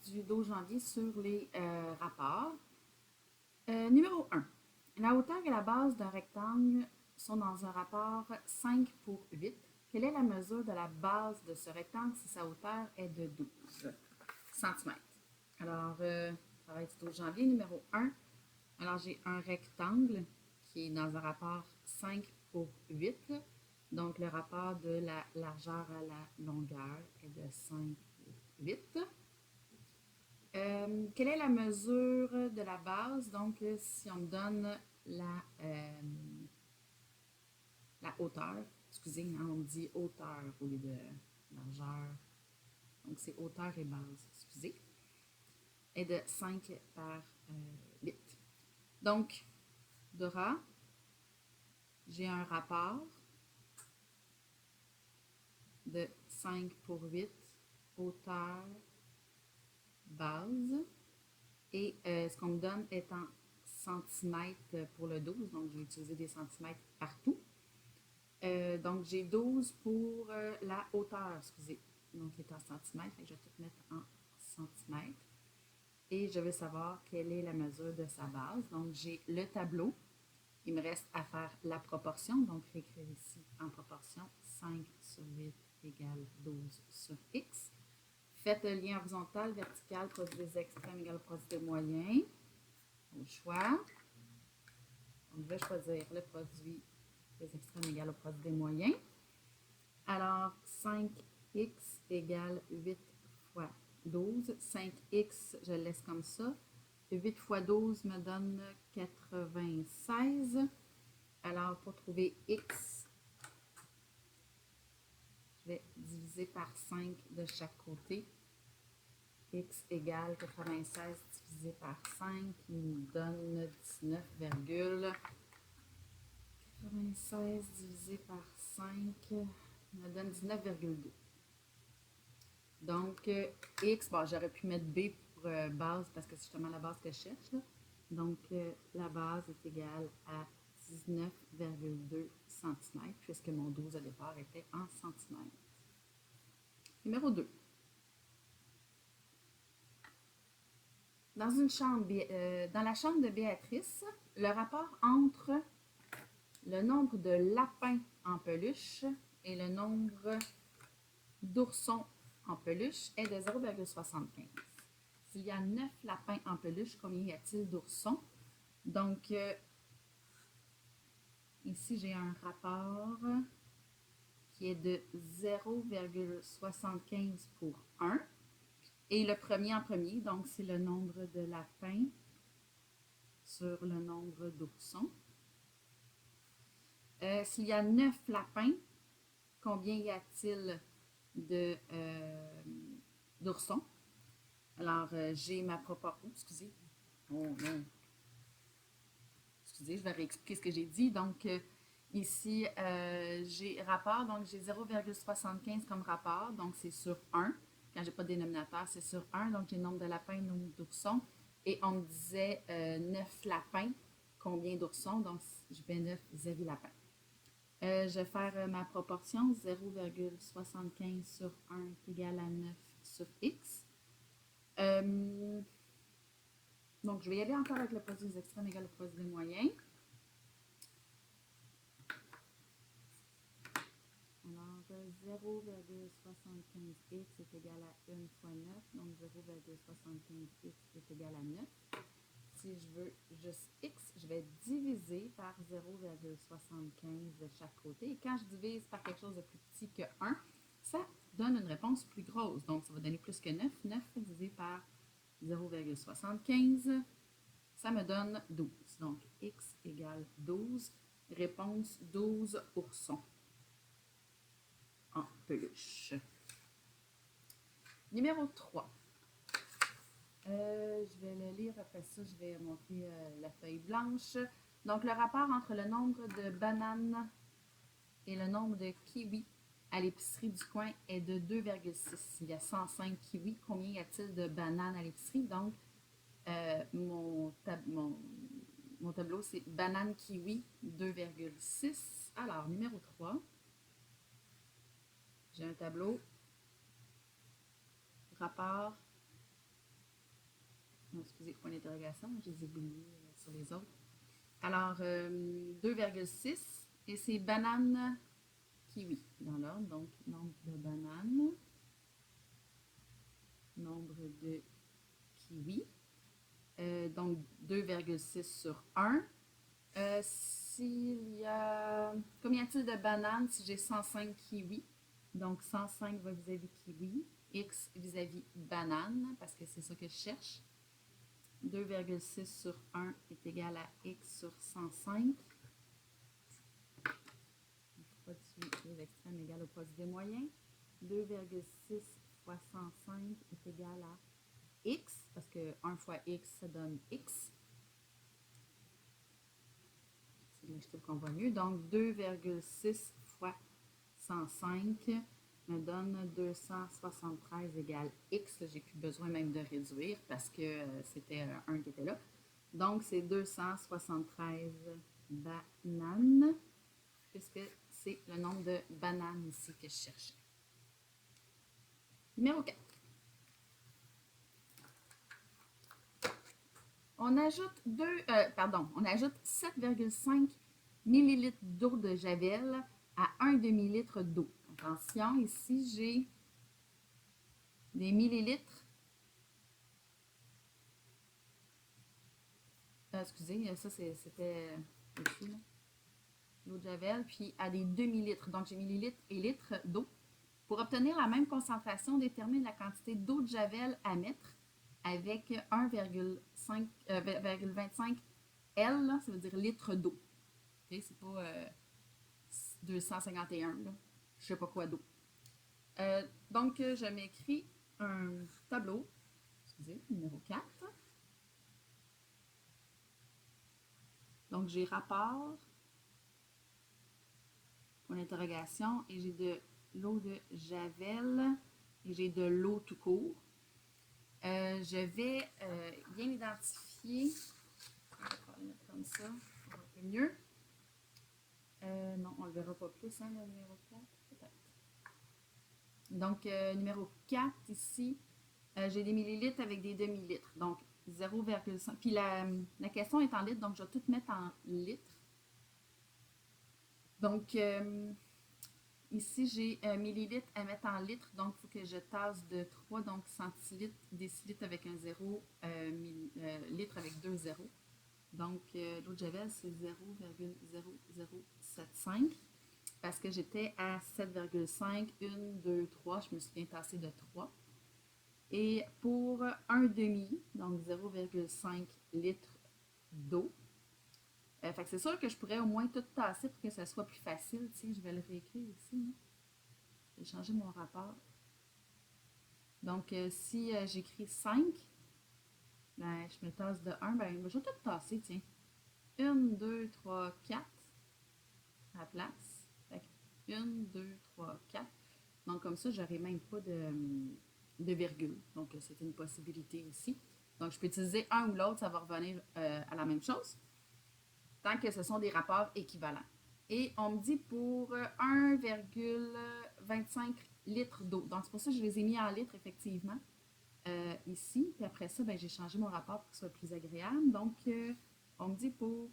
du 12 janvier sur les rapports. Numéro 1. La hauteur et la base d'un rectangle sont dans un rapport 5 pour 8. Quelle est la mesure de la base de ce rectangle si sa hauteur est de 12 cm? Alors, travail du 12 janvier, numéro 1. Alors, j'ai un rectangle qui est dans un rapport 5 pour 8. Donc, le rapport de la largeur à la longueur est de 5 pour 8. Quelle est la mesure de la base? Donc, si on me donne la hauteur, excusez, hein, on me dit hauteur au lieu de largeur. Donc, c'est hauteur et base, excusez, est de 5 par 8. Donc, Dora, j'ai un rapport de 5 pour 8, hauteur, base. Et ce qu'on me donne est en centimètres pour le 12, donc je vais utiliser des centimètres partout. Donc j'ai 12 pour la hauteur, excusez, donc qui est en centimètres, je vais tout mettre en centimètres. Et je veux savoir quelle est la mesure de sa base. Donc j'ai le tableau. Il me reste à faire la proportion, donc je vais écrire ici en proportion 5 sur 8 égale 12 sur x. Faites le lien horizontal, vertical, produit des extrêmes égale au produit des moyens. Au choix. Donc, je vais choisir le produit des extrêmes égale au produit des moyens. Alors, 5x égale 8 fois 12. 5x, je le laisse comme ça. 8 fois 12 me donne 96. Alors, pour trouver x, je vais diviser par 5 de chaque côté. X égale 96 divisé par 5 qui nous donne 19,96 divisé par 5 me donne 19,2. Donc, X, bon, j'aurais pu mettre B pour base parce que c'est justement la base que je cherche. Là. Donc, la base est égale à 19,2 cm puisque mon 12 au départ était en centimètres. Numéro 2. Dans la chambre de Béatrice, le rapport entre le nombre de lapins en peluche et le nombre d'oursons en peluche est de 0,75. S'il y a 9 lapins en peluche, combien y a-t-il d'oursons? Donc, ici, j'ai un rapport qui est de 0,75 pour 1. Et le premier en premier, donc c'est le nombre de lapins sur le nombre d'oursons. S'il y a 9 lapins, combien y a-t-il d'oursons? Alors, j'ai ma proportion. Excusez. Oh non. Excusez, je vais réexpliquer ce que j'ai dit. Donc, ici, j'ai rapport. Donc, j'ai 0,75 comme rapport. Donc, c'est sur 1. Quand je n'ai pas de dénominateur, c'est sur 1. Donc, j'ai le nombre de lapins et le nombre d'oursons. Et on me disait 9 lapins. Combien d'oursons? Donc, je fais 9 vis-à-vis lapins. Je vais faire ma proportion. 0,75 sur 1 est égal à 9 sur x. Donc, je vais y aller encore avec le produit des extrêmes égal au produit des moyens. Alors, 0,75x est égal à 1 fois 9. Donc, 0,75x est égal à 9. Si je veux juste x, je vais diviser par 0,75 de chaque côté. Et quand je divise par quelque chose de plus petit que 1, ça donne une réponse plus grosse. Donc, ça va donner plus que 9. 9 divisé par 0,75, ça me donne 12. Donc, x égale 12. Réponse 12 oursons en peluche. Numéro 3. Je vais le lire, après ça, je vais montrer la feuille blanche. Donc, le rapport entre le nombre de bananes et le nombre de kiwis à l'épicerie du coin est de 2,6. Il y a 105 kiwis. Combien y a-t-il de bananes à l'épicerie? Donc, mon tableau, c'est banane kiwi 2,6. Alors, numéro 3. J'ai un tableau. Rapport Non, excusez, point d'interrogation, je les ai oubliés sur les autres. Alors, 2,6 et c'est banane kiwi dans l'ordre. Donc, nombre de bananes, nombre de kiwis. Donc, 2,6 sur 1. S'il y a... Combien y a-t-il de bananes si j'ai 105 kiwis? Donc, 105 va vis-à-vis kiwi. X vis-à-vis banane, parce que c'est ça que je cherche. 2,6 sur 1 est égal à x sur 105. Le produit des extrêmes égale au produit des moyens. 2,6 fois 105 est égal à x, parce que 1 fois x, ça donne x. Là, je trouve qu'on voit mieux. Donc, 2,6 fois 105 me donne 273 égale x. J'ai plus besoin même de réduire parce que c'était 1 qui était là. Donc, c'est 273 bananes, puisque c'est le nombre de bananes ici que je cherchais. Numéro 4. On ajoute, on ajoute 7,5 ml d'eau de Javel à 1 demi-litre d'eau. Attention, ici, j'ai des millilitres. Excusez, ça, c'était ici, l'eau de Javel, puis à des demi-litres. Donc, j'ai millilitres et litres d'eau. Pour obtenir la même concentration, détermine la quantité d'eau de Javel à mettre avec 1,25 L, là, ça veut dire litre d'eau. Okay? C'est pas 251, là. Je sais pas quoi d'eau. Donc, je m'écris un tableau, excusez, numéro 4. Donc, j'ai rapport, point d'interrogation, et j'ai de l'eau de Javel, et j'ai de l'eau tout court. Je vais bien identifier, on va le mettre comme ça, un peu mieux. Non, on ne le verra pas plus, hein, le numéro 4, peut-être. Donc, numéro 4, ici, j'ai des millilitres avec des demi-litres. Donc, 0,5. Puis la question est en litres, donc je vais tout mettre en litres. Donc, ici, j'ai millilitres à mettre en litres, donc il faut que je tasse de 3, donc centilitres, décilitres avec un 0, litres avec 2 zéros. Donc, l'eau de Javel, c'est 0,0075 parce que j'étais à 7,5, 1, 2, 3, je me suis bien tassée de 3. Et pour un demi, donc 0,5 litres d'eau, fait que c'est sûr que je pourrais au moins tout tasser pour que ça soit plus facile. Tiens, je vais le réécrire ici. Hein. Je vais changer mon rapport. Donc, si j'écris 5, ben, je me tasse de 1, ben, je vais tout tasser, tiens. 1, 2, 3, 4 à la place. Fait que 1, 2, 3, 4. Donc, comme ça, j'aurai même pas de virgule. Donc, c'est une possibilité aussi. Donc, je peux utiliser un ou l'autre, ça va revenir à la même chose, tant que ce sont des rapports équivalents. Et on me dit pour 1,25 litres d'eau. Donc, c'est pour ça que je les ai mis en litres, effectivement, ici. Puis après ça, ben, j'ai changé mon rapport pour que ce soit plus agréable. Donc, on me dit pour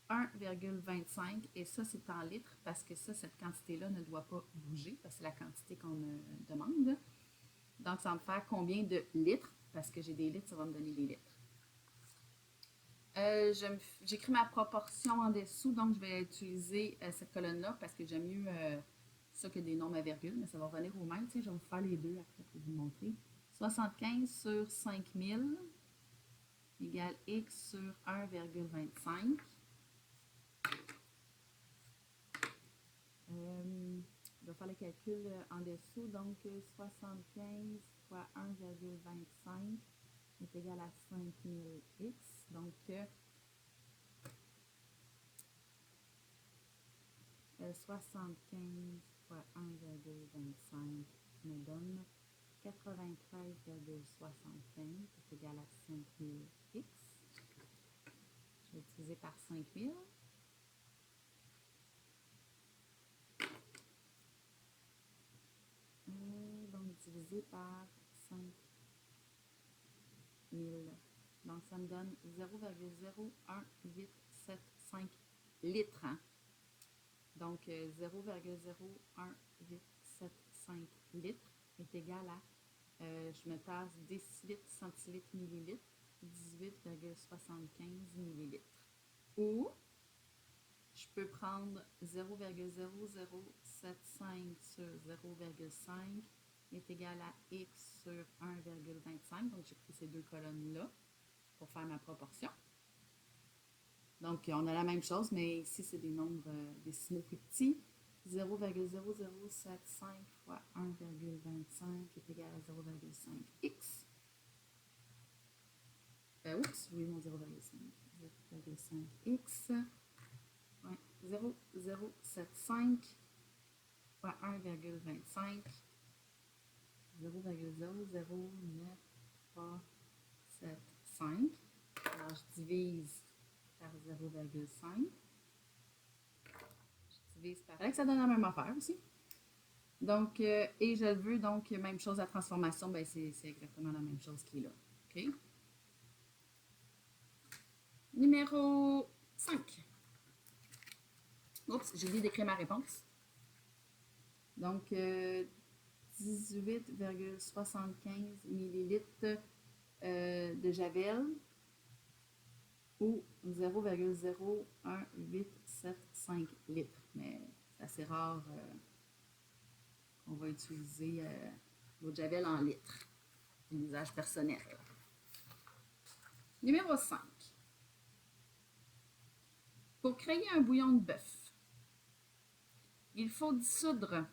1,25 et ça, c'est en litres parce que ça, cette quantité-là ne doit pas bouger parce que c'est la quantité qu'on me demande. Donc, ça va me faire combien de litres? Parce que j'ai des litres, ça va me donner des litres. J'écris ma proportion en dessous, donc je vais utiliser cette colonne-là parce que j'aime mieux ça que des nombres à virgule, mais ça va revenir au même. Je vais vous faire les deux après pour vous montrer. 75 sur 5000 égale x sur 1,25. Je vais faire le calcul en dessous, donc 75 fois 1,25 est égal à 5000x. Donc, 75 fois 1,25 me donne 93,65 est égal à 5000x. Je vais utiliser par 5000. Donc, divisé par 5000 Donc, ça me donne 0,01875 litres. Hein? Donc, 0,01875 litres est égal à, je me tasse décilitres, centilitres, millilitres, 18,75 millilitres. Ou, je peux prendre 0,0075 sur 0,5 est égal à x sur 1,25. Donc, j'ai pris ces deux colonnes-là pour faire ma proportion. Donc, on a la même chose, mais ici, c'est des nombres décimaux plus petits. 0,0075 fois 1,25 est égal à 0,5x. Oups, oui, mon 0,5. 0,5x. Ouais, 0,075 fois 1,25. 0,00975. Alors, je divise par 0,5. Je divise par X, ça donne la même affaire aussi. Donc, et je veux, donc, même chose à transformation, ben c'est exactement la même chose qui est là. OK? Numéro 5. Oups, j'ai oublié d'écrire ma réponse. Donc, 18,75 millilitres de Javel ou 0,0185 litres. Mais c'est assez rare qu'on va utiliser l'eau de Javel en litres. C'est un usage personnel. Numéro 5. Pour créer un bouillon de bœuf, il faut dissoudre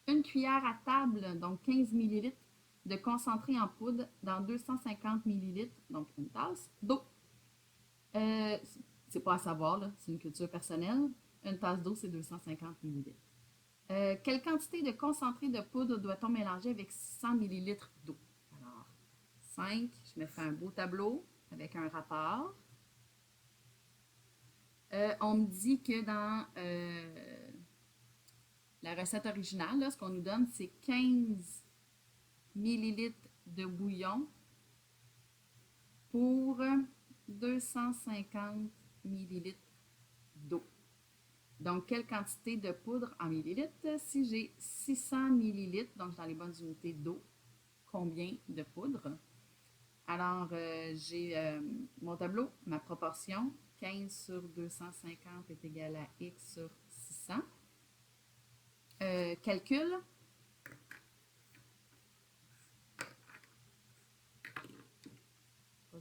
une cuillère à table, donc 15 ml, de concentré en poudre dans 250 ml, donc une tasse, d'eau. C'est pas à savoir, c'est une culture personnelle. Une tasse d'eau, c'est 250 ml. Quelle quantité de concentré de poudre doit-on mélanger avec 600 ml d'eau? Alors, 5, je me fais un beau tableau avec un rapport. On me dit que dans la recette originale, là, ce qu'on nous donne, c'est 15 ml de bouillon pour 250 ml d'eau. Donc, quelle quantité de poudre en millilitres? Si j'ai 600 ml, donc dans les bonnes unités d'eau, combien de poudre? Alors, j'ai mon tableau, ma proportion, 15 sur 250 est égal à x sur 600. Calcul.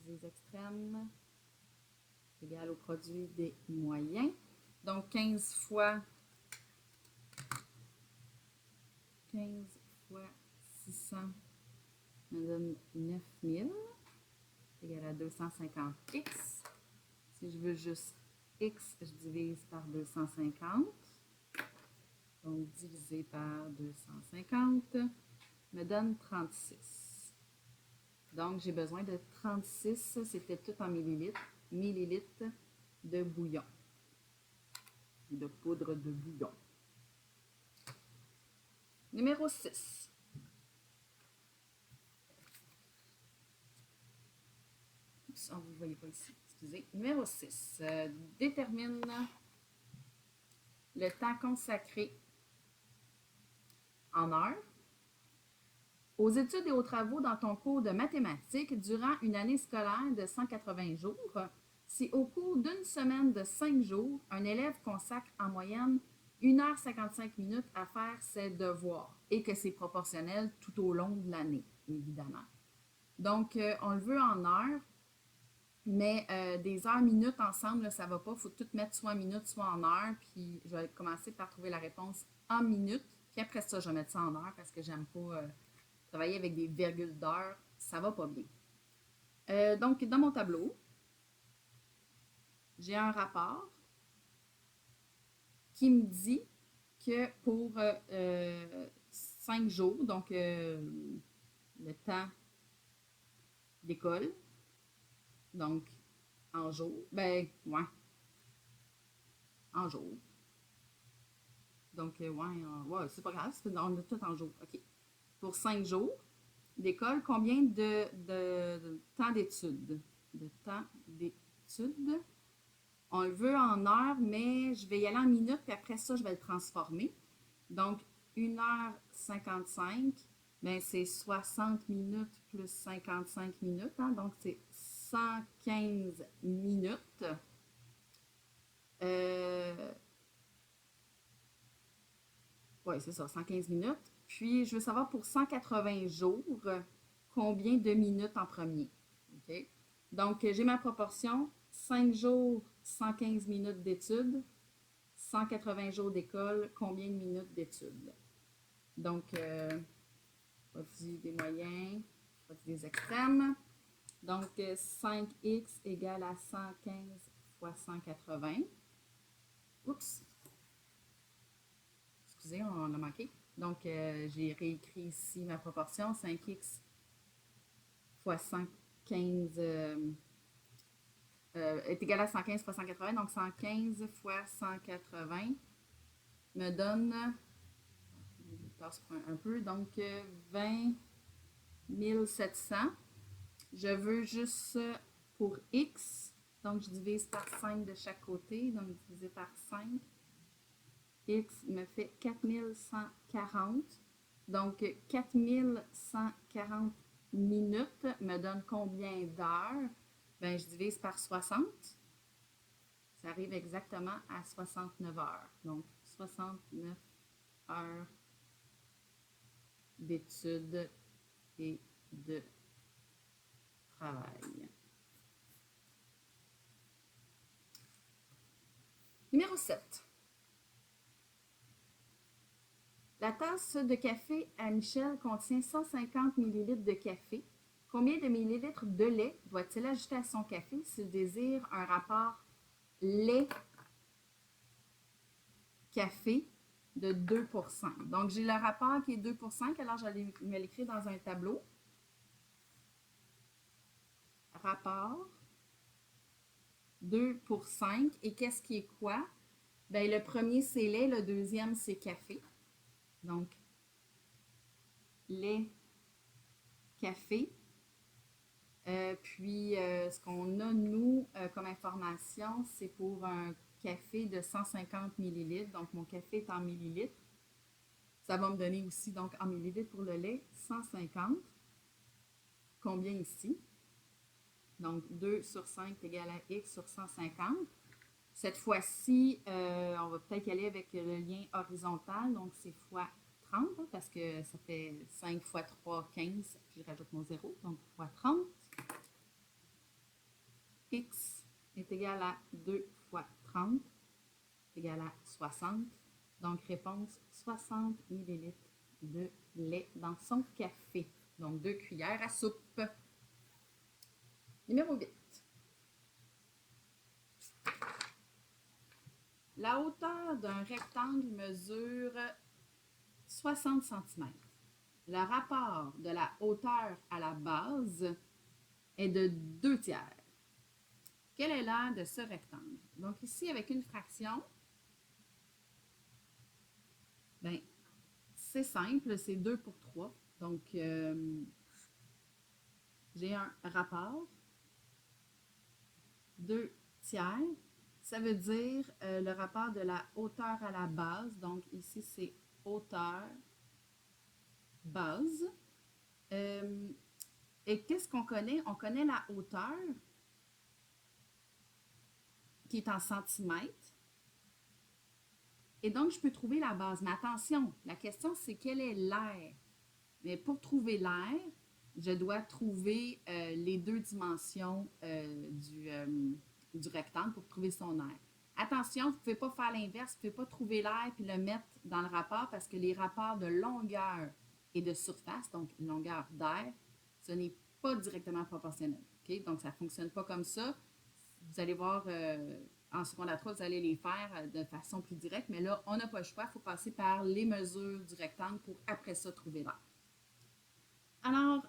Les extrêmes égal au produit des moyens. Donc, 15 fois 600 me donne 9000 égal à 250x. Si je veux juste x, je divise par 250. Donc, divisé par 250 me donne 36. Donc, j'ai besoin de 36, c'était tout en millilitres de bouillon, de poudre de bouillon. Numéro 6. Oups, vous ne voyez pas ici, excusez. Numéro 6. Détermine le temps consacré en heures aux études et aux travaux dans ton cours de mathématiques durant une année scolaire de 180 jours, si au cours d'une semaine de 5 jours, un élève consacre en moyenne 1h55 à faire ses devoirs et que c'est proportionnel tout au long de l'année, évidemment. Donc, on le veut en heures, mais des heures, minutes ensemble, ça ne va pas. Il faut tout mettre soit en minutes, soit en heures. Puis, je vais commencer par trouver la réponse en minutes. Puis après ça, je vais mettre ça en heures parce que j'aime pas... travailler avec des virgules d'heures, ça va pas bien. Donc, dans mon tableau, j'ai un rapport qui me dit que pour 5 jours, donc le temps d'école, donc en jour, en jour. Donc, c'est pas grave, on est tout en jour, OK. Pour 5 jours d'école, combien de temps d'études? de temps d'étude. On le veut en heures, mais je vais y aller en minutes, puis après ça, je vais le transformer. Donc, 1h55, ben c'est 60 minutes plus 55 minutes, hein, donc c'est 115 minutes. Oui, c'est ça, 115 minutes. Puis, je veux savoir pour 180 jours, combien de minutes en premier. OK? Donc, j'ai ma proportion 5 jours, 115 minutes d'études, 180 jours d'école, combien de minutes d'études? Donc, voici des moyens, voici des extrêmes. Donc, 5x égale à 115 fois 180. Oups! Excusez, on a manqué. Donc, j'ai réécrit ici ma proportion. 5x fois 115 est égal à 115 fois 180. Donc, 115 fois 180 me donne, je passe un peu, donc 20 700. Je veux juste pour x, donc je divise par 5 de chaque côté, donc divisé par 5. X me fait 4140. Donc, 4140 minutes me donne combien d'heures? Ben, je divise par 60. Ça arrive exactement à 69 heures. Donc, 69 heures d'études et de travail. Numéro 7. La tasse de café à Michel contient 150 ml de café. Combien de millilitres de lait doit-il ajouter à son café s'il désire un rapport lait-café de 2%? Donc, j'ai le rapport qui est 2%, alors j'allais me l'écrire dans un tableau. Rapport 2 pour 5. Et qu'est-ce qui est quoi? Bien, le premier, c'est lait, le deuxième, c'est café. Donc, lait, café. Puis, ce qu'on a, nous, comme information, c'est pour un café de 150 millilitres. Donc, mon café est en millilitres. Ça va me donner aussi, donc, en millilitres pour le lait, 150. Combien ici? Donc, 2 sur 5 égale à x sur 150. Cette fois-ci, on va peut-être y aller avec le lien horizontal. Donc, c'est fois 30, hein, parce que ça fait 5 fois 3, 15. Puis, je rajoute mon 0. Donc, fois 30. X est égal à 2 fois 30, égal à 60. Donc, réponse 60 ml de lait dans son café. Donc, 2 cuillères à soupe. Numéro 8. La hauteur d'un rectangle mesure 60 cm. Le rapport de la hauteur à la base est de 2 tiers. Quelle est l'aire de ce rectangle? Donc, ici, avec une fraction, bien, c'est simple, c'est 2 pour 3. Donc, j'ai un rapport 2 tiers. Ça veut dire le rapport de la hauteur à la base. Donc, ici, c'est hauteur, base. Et qu'est-ce qu'on connaît? On connaît la hauteur qui est en centimètres. Et donc, je peux trouver la base. Mais attention, la question, c'est quelle est l'aire? Mais pour trouver l'aire, je dois trouver les deux dimensions du rectangle pour trouver son aire. Attention, vous ne pouvez pas faire l'inverse, vous ne pouvez pas trouver l'aire puis le mettre dans le rapport parce que les rapports de longueur et de surface, donc longueur d'air, ce n'est pas directement proportionnel. Okay? Donc, ça ne fonctionne pas comme ça. Vous allez voir en secondaire 3, vous allez les faire de façon plus directe, mais là, on n'a pas le choix, il faut passer par les mesures du rectangle pour après ça trouver l'aire. Alors,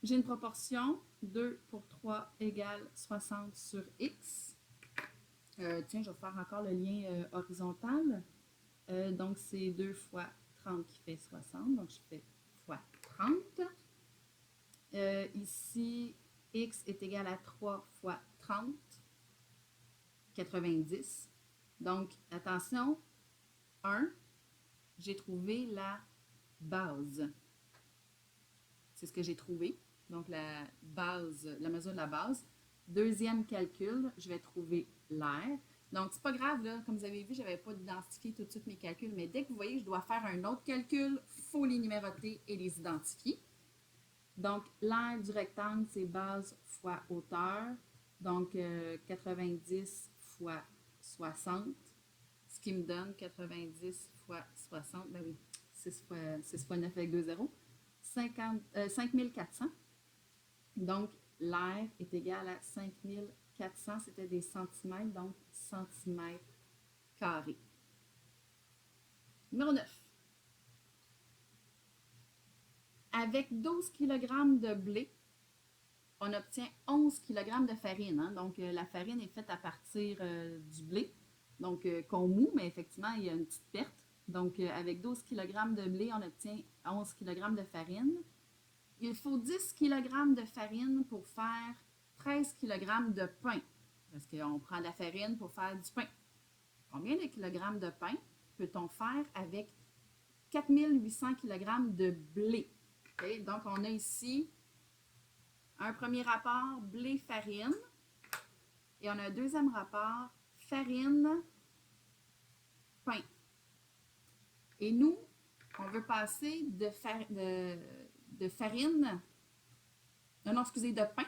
j'ai une proportion 2 pour 3 égale 60 sur x. Tiens, je vais faire encore le lien horizontal. Donc, c'est 2 fois 30 qui fait 60. Donc, je fais fois 30. Ici, x est égal à 3 fois 30, 90. Donc, attention, 1, j'ai trouvé la base. C'est ce que j'ai trouvé. Donc, la base, la mesure de la base. Deuxième calcul, je vais trouver l'air. Donc, c'est pas grave, là. Comme vous avez vu, je n'avais pas identifié tout de suite mes calculs, mais dès que vous voyez, je dois faire un autre calcul, il faut les numéroter et les identifier. Donc, l'aire du rectangle, c'est base fois hauteur. Donc, 90 fois 60, ce qui me donne 90 fois 60, ben oui, 6 fois 9 avec 2 zéros, 5400. Donc, l'aire est égal à 5400, c'était des centimètres, donc centimètres carrés. Numéro 9. Avec 12 kg de blé, on obtient 11 kg de farine. Hein? Donc, la farine est faite à partir du blé, donc qu'on moud, mais effectivement, il y a une petite perte. Donc, avec 12 kg de blé, on obtient 11 kg de farine. Il faut 10 kg de farine pour faire 13 kg de pain, parce qu'on prend de la farine pour faire du pain. Combien de kilogrammes de pain peut-on faire avec 4800 kg de blé? Okay? Donc, on a ici un premier rapport blé-farine et on a un deuxième rapport farine-pain. Et nous, on veut passer de farine, non, excusez, de pain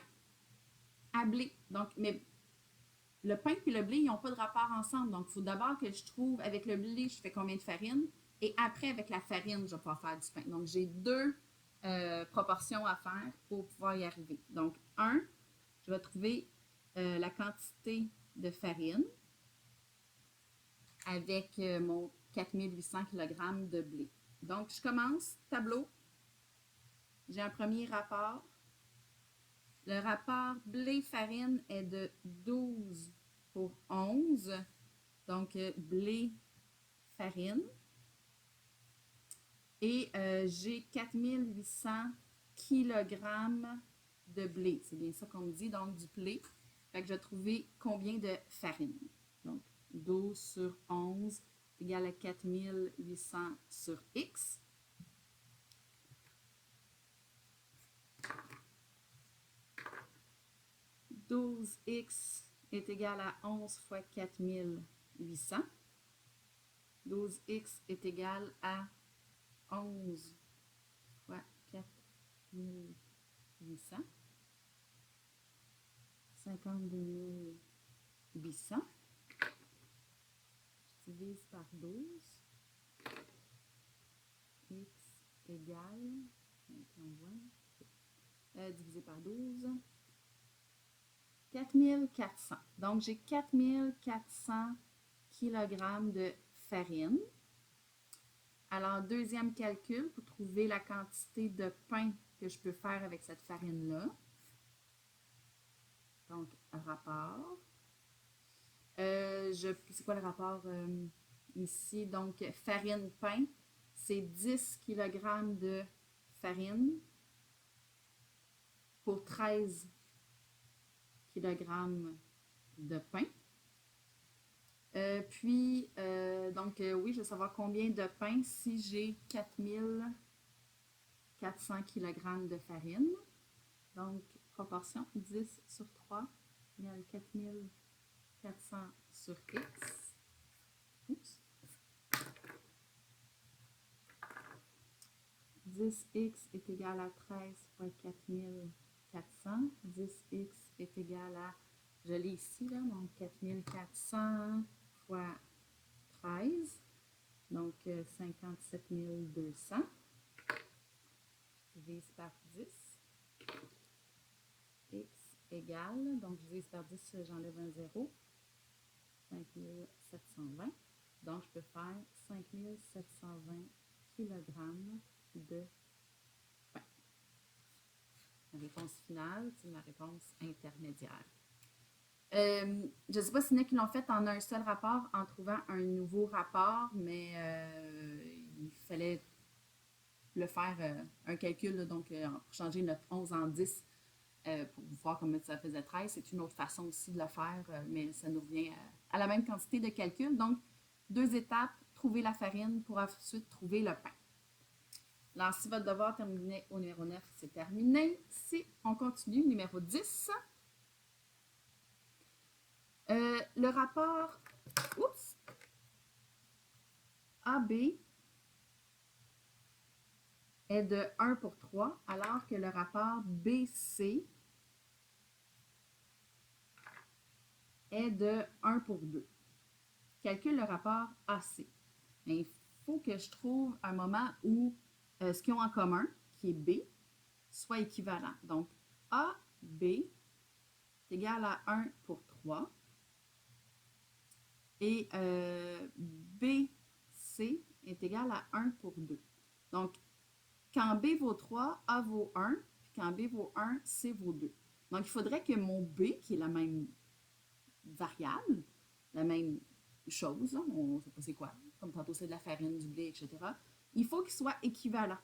à blé. Donc, mais le pain et le blé, ils n'ont pas de rapport ensemble. Donc, il faut d'abord que je trouve, avec le blé, je fais combien de farine. Et après, avec la farine, je vais pouvoir faire du pain. Donc, j'ai deux proportions à faire pour pouvoir y arriver. Donc, 1, je vais trouver la quantité de farine avec mon 4800 kg de blé. Donc, je commence, tableau. J'ai un premier rapport. Le rapport blé-farine est de 12 pour 11. Donc, blé-farine. Et j'ai 4800 kg de blé. C'est bien ça qu'on me dit, donc du blé. Fait que je vais trouver combien de farine. Donc, 12 sur 11 est égal à 4800 sur X. « 12x est égal à 11 fois 4800. 12x est égal à 11 fois 4800. 52 800. Je divise par 12. X égale, divisé par 12, 4400. Donc, j'ai 4400 kg de farine. Alors, deuxième calcul pour trouver la quantité de pain que je peux faire avec cette farine-là. Donc, rapport. C'est quoi le rapport ici? Donc, farine-pain, c'est 10 kg de farine pour 13 kg de pain. Donc, oui, je veux savoir combien de pain si j'ai 4400 kg de farine. Donc, proportion 10 sur 3 égale 4400 sur X. Oups. 10x est égal à 13 fois 4400. 10x est égal à, je l'ai ici, là, donc 4400 fois 13, donc 57 200. Je divise par 10. X égale, donc je divise par 10, j'enlève un 0. 5720. Donc, je peux faire 5720 kg de pain. La réponse finale, c'est ma réponse intermédiaire. Je ne sais pas s'il y en a qui l'ont fait en un seul rapport en trouvant un nouveau rapport, mais il fallait le faire un calcul, là, donc pour changer notre 11 en 10. pour voir comment ça faisait 13. C'est une autre façon aussi de le faire, mais ça nous revient à la même quantité de calcul. Donc, 2 étapes, trouver la farine pour ensuite trouver le pain. Alors, si votre devoir terminé au numéro 9, c'est terminé. Si on continue, numéro 10, le rapport AB est de 1 pour 3, alors que le rapport BC est de 1 pour 2. Calcule le rapport AC. Mais il faut que je trouve un moment où ce qu'ils ont en commun, qui est B, soit équivalent. Donc, AB est égal à 1 pour 3 et BC est égal à 1 pour 2. Donc, quand B vaut 3, A vaut 1, puis quand B vaut 1, C vaut 2. Donc, il faudrait que mon B, qui est la même variable, la même chose, hein, on ne sait pas c'est quoi, comme tantôt c'est de la farine, du blé, etc., il faut qu'il soit équivalent.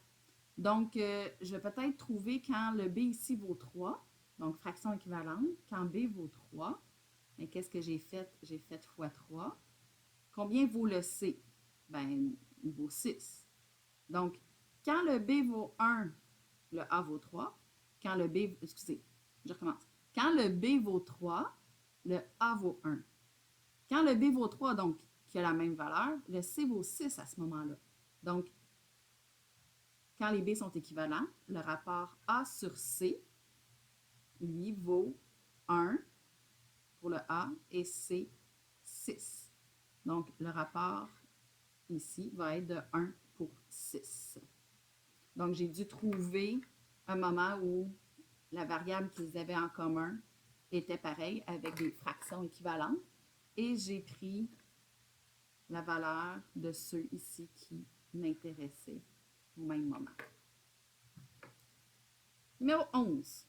Donc, je vais peut-être trouver quand le B ici vaut 3, donc fraction équivalente, quand B vaut 3, mais qu'est-ce que j'ai fait? J'ai fait fois 3. Combien vaut le C? Ben, il vaut 6. Donc, quand le B vaut 1, le A vaut 3. Quand le B, excusez, je recommence. Quand le B vaut 3, le A vaut 1. Quand le B vaut 3, donc, qui a la même valeur, le C vaut 6 à ce moment-là. Donc, quand les B sont équivalents, le rapport A sur C, lui, vaut 1 pour le A et C, 6. Donc, le rapport ici va être de 1 pour 6. Donc, j'ai dû trouver un moment où la variable qu'ils avaient en commun était pareille avec des fractions équivalentes. Et j'ai pris la valeur de ceux ici qui m'intéressaient au même moment. Numéro 11.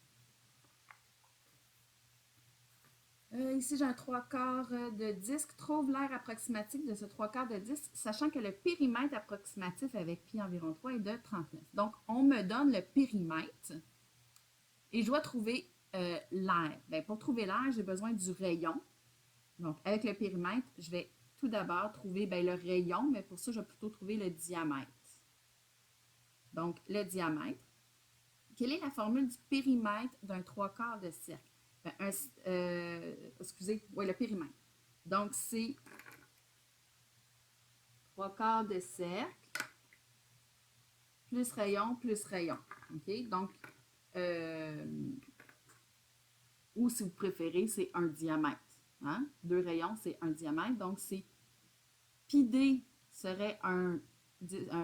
Ici, j'ai un 3/4 de disque. Trouve l'aire approximative de ce 3/4 de disque, sachant que le périmètre approximatif avec pi environ 3 est de 39. Donc, on me donne le périmètre et je dois trouver l'aire. Bien, pour trouver l'aire, j'ai besoin du rayon. Donc, avec le périmètre, je vais tout d'abord trouver le rayon, mais pour ça, je vais plutôt trouver le diamètre. Donc, le diamètre. Quelle est la formule du périmètre d'un 3/4 de cercle? Excusez, oui, le périmètre. Donc, c'est 3/4 de cercle plus rayon plus rayon. OK? Donc, ou si vous préférez, c'est un diamètre. Hein? 2 rayons, c'est un diamètre. Donc, c'est pi d serait un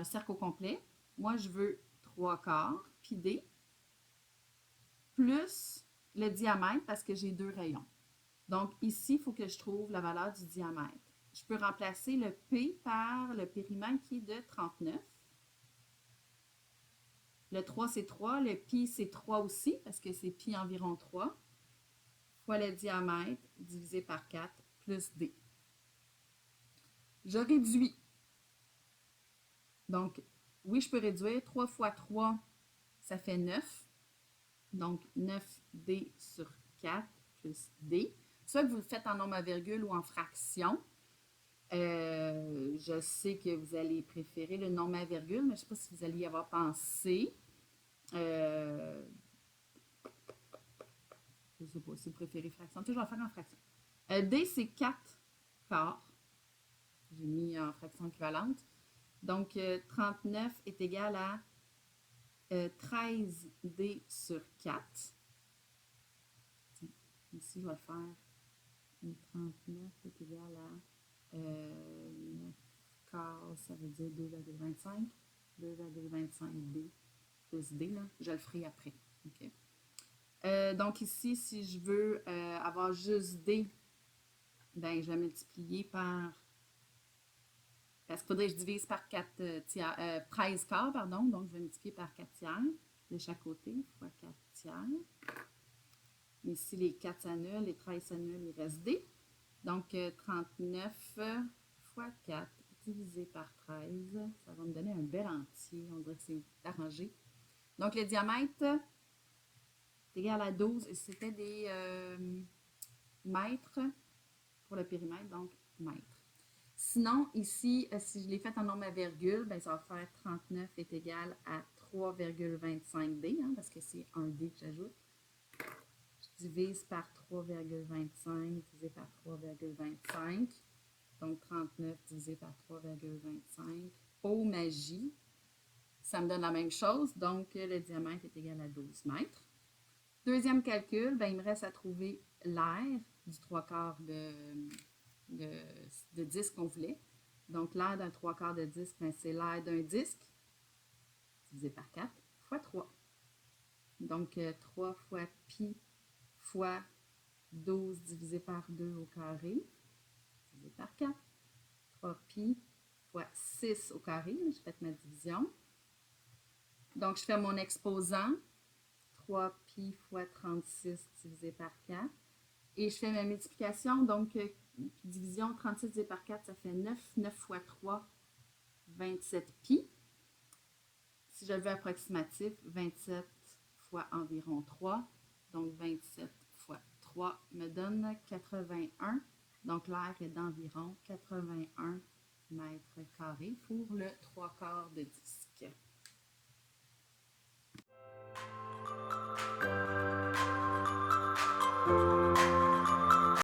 cercle au complet. Moi, je veux 3/4 pi d plus le diamètre parce que j'ai 2 rayons. Donc, ici, il faut que je trouve la valeur du diamètre. Je peux remplacer le P par le périmètre qui est de 39. Le 3, c'est 3. Le pi, c'est 3 aussi parce que c'est pi environ 3 fois le diamètre divisé par 4 plus d. Je réduis. Donc, oui, je peux réduire. 3 fois 3, ça fait 9. Donc, 9d sur 4 plus d. Soit que vous le faites en nombre à virgule ou en fraction. Je sais que vous allez préférer le nombre à virgule, mais je ne sais pas si vous allez y avoir pensé. Je ne sais pas si vous préférez fraction. Je vais le faire en fraction. D, c'est 4 quarts. J'ai mis en fraction équivalente. Donc, 39 est égal à 13d sur 4. Tiens, ici, je vais le faire. 39 est égal à 9 quarts, ça veut dire 2,25. 2,25d plus d, là, je le ferai après. Okay. Donc ici, si je veux avoir juste d, ben, je vais multiplier par... Parce qu'il faudrait que je divise par 13 quarts, pardon. Donc, je vais multiplier par 4 tiers de chaque côté, fois 4 tiers. Ici, les 4 s'annulent, les 13 s'annulent, il reste d. Donc, 39 fois 4 divisé par 13, ça va me donner un bel entier. On dirait que c'est arrangé. Donc, le diamètre est égal à 12 et c'était des mètres pour le périmètre, donc mètres. Sinon, ici, si je l'ai fait en nombre à virgule, ben, ça va faire 39 est égal à 3,25D, hein, parce que c'est un D que j'ajoute. Je divise par 3,25 divisé par 3,25. Donc, 39 divisé par 3,25. Oh, magie! Ça me donne la même chose. Donc, le diamètre est égal à 12 mètres. Deuxième calcul, ben, il me reste à trouver l'aire du 3/4 de disque qu'on voulait. Donc, l'aire d'un 3/4 de disque, ben, c'est l'aire d'un disque divisé par 4 fois 3. Donc, 3 fois pi fois 12 divisé par 2 au carré, divisé par 4. 3 pi fois 6 au carré, je fais ma division. Donc, je fais mon exposant, 3 pi fois 36 divisé par 4. Et je fais ma multiplication, donc division 36 divisé par 4, ça fait 9. 9 fois 3, 27 pi. Si je le veux approximatif, 27 fois environ 3. Donc 27 fois 3 me donne 81. Donc l'aire est d'environ 81 mètres carrés pour le 3/4 de disque.